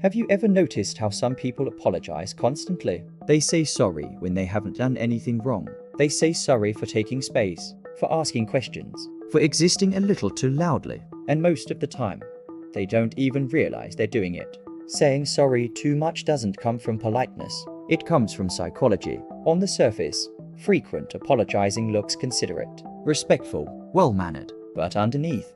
Have you ever noticed how some people apologize constantly? They say sorry when they haven't done anything wrong. They say sorry for taking space, for asking questions, for existing a little too loudly. And most of the time, they don't even realize they're doing it. Saying sorry too much doesn't come from politeness. It comes from psychology. On the surface, frequent apologizing looks considerate, respectful, well-mannered. But underneath,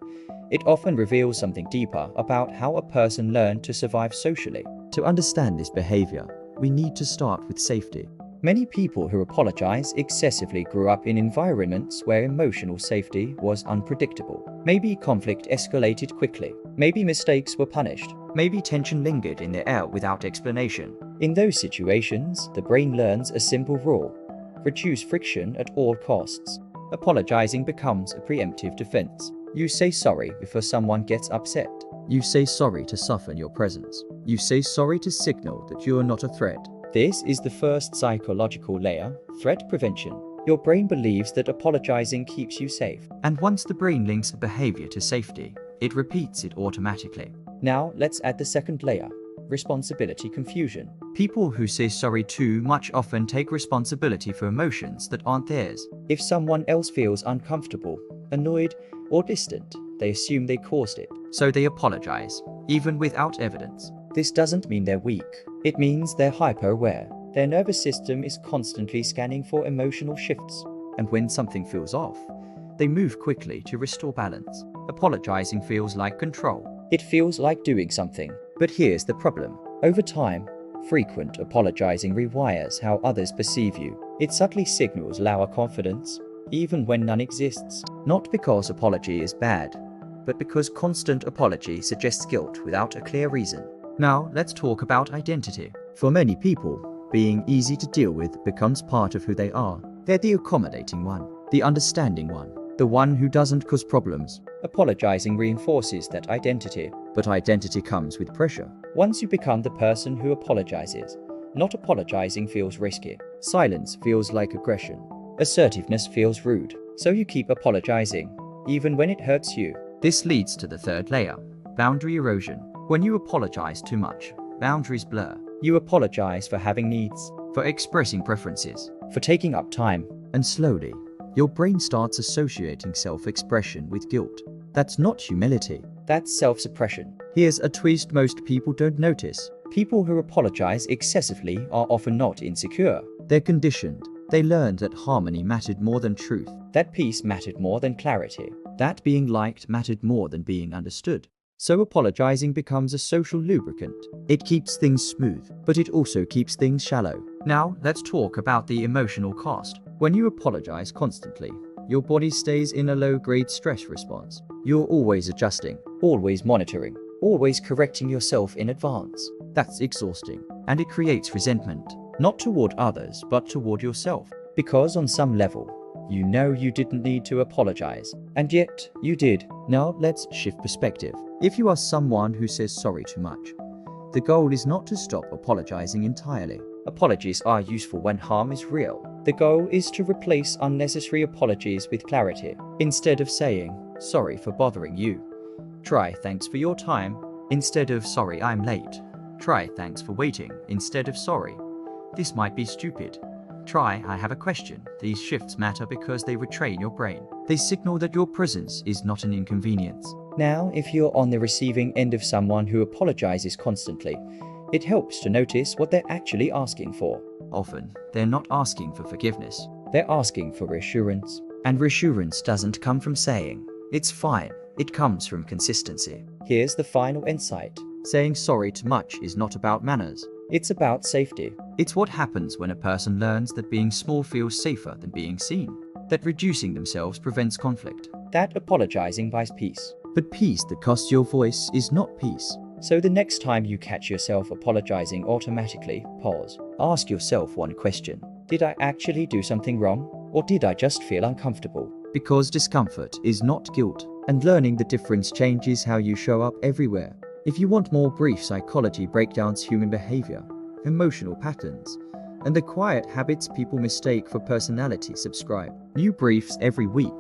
it often reveals something deeper about how a person learned to survive socially. To understand this behavior, we need to start with safety. Many people who apologize excessively grew up in environments where emotional safety was unpredictable. Maybe conflict escalated quickly. Maybe mistakes were punished. Maybe tension lingered in the air without explanation. In those situations, the brain learns a simple rule: reduce friction at all costs. Apologizing becomes a preemptive defense. You say sorry before someone gets upset. You say sorry to soften your presence. You say sorry to signal that you are not a threat. This is the first psychological layer: threat prevention. Your brain believes that apologizing keeps you safe. And once the brain links a behavior to safety, it repeats it automatically. Now let's add the second layer: responsibility confusion. People who say sorry too much often take responsibility for emotions that aren't theirs. If someone else feels uncomfortable, annoyed, or distant, they assume they caused it. So they apologize, even without evidence. This doesn't mean they're weak. It means they're hyper-aware. Their nervous system is constantly scanning for emotional shifts. And when something feels off, they move quickly to restore balance. Apologizing feels like control. It feels like doing something. But here's the problem. Over time, frequent apologizing rewires how others perceive you. It subtly signals lower confidence, even when none exists. Not because apology is bad, but because constant apology suggests guilt without a clear reason. Now, let's talk about identity. For many people, being easy to deal with becomes part of who they are. They're the accommodating one, the understanding one, the one who doesn't cause problems. Apologizing reinforces that identity. But identity comes with pressure. Once you become the person who apologizes, not apologizing feels risky. Silence feels like aggression. Assertiveness feels rude. So you keep apologizing, even when it hurts you. This leads to the third layer: boundary erosion. When you apologize too much, boundaries blur. You apologize for having needs, for expressing preferences, for taking up time. And slowly, your brain starts associating self-expression with guilt. That's not humility. That's self-suppression. Here's a twist most people don't notice. People who apologize excessively are often not insecure. They're conditioned. They learned that harmony mattered more than truth. That peace mattered more than clarity. That being liked mattered more than being understood. So apologizing becomes a social lubricant. It keeps things smooth, but it also keeps things shallow. Now, let's talk about the emotional cost. When you apologize constantly, your body stays in a low-grade stress response. You're always adjusting, always monitoring, always correcting yourself in advance. That's exhausting, and it creates resentment, not toward others, but toward yourself. Because on some level, you know you didn't need to apologize, and yet you did. Now let's shift perspective. If you are someone who says sorry too much, the goal is not to stop apologizing entirely. Apologies are useful when harm is real. The goal is to replace unnecessary apologies with clarity. Instead of saying, "Sorry for bothering you," try "Thanks for your time." Instead of "Sorry, I'm late," try "Thanks for waiting," instead of "Sorry, this might be stupid." Try "I have a question." These shifts matter because they retrain your brain. They signal that your presence is not an inconvenience. Now, if you're on the receiving end of someone who apologizes constantly, it helps to notice what they're actually asking for. Often, they're not asking for forgiveness. They're asking for reassurance. And reassurance doesn't come from saying, "It's fine." It comes from consistency. Here's the final insight. Saying sorry too much is not about manners. It's about safety. It's what happens when a person learns that being small feels safer than being seen. That reducing themselves prevents conflict. That apologizing buys peace. But peace that costs your voice is not peace. So the next time you catch yourself apologizing automatically, pause. Ask yourself one question. Did I actually do something wrong? Or did I just feel uncomfortable? Because discomfort is not guilt. And learning the difference changes how you show up everywhere. If you want more brief psychology breakdowns, human behavior, emotional patterns, and the quiet habits people mistake for personality, subscribe. New briefs every week.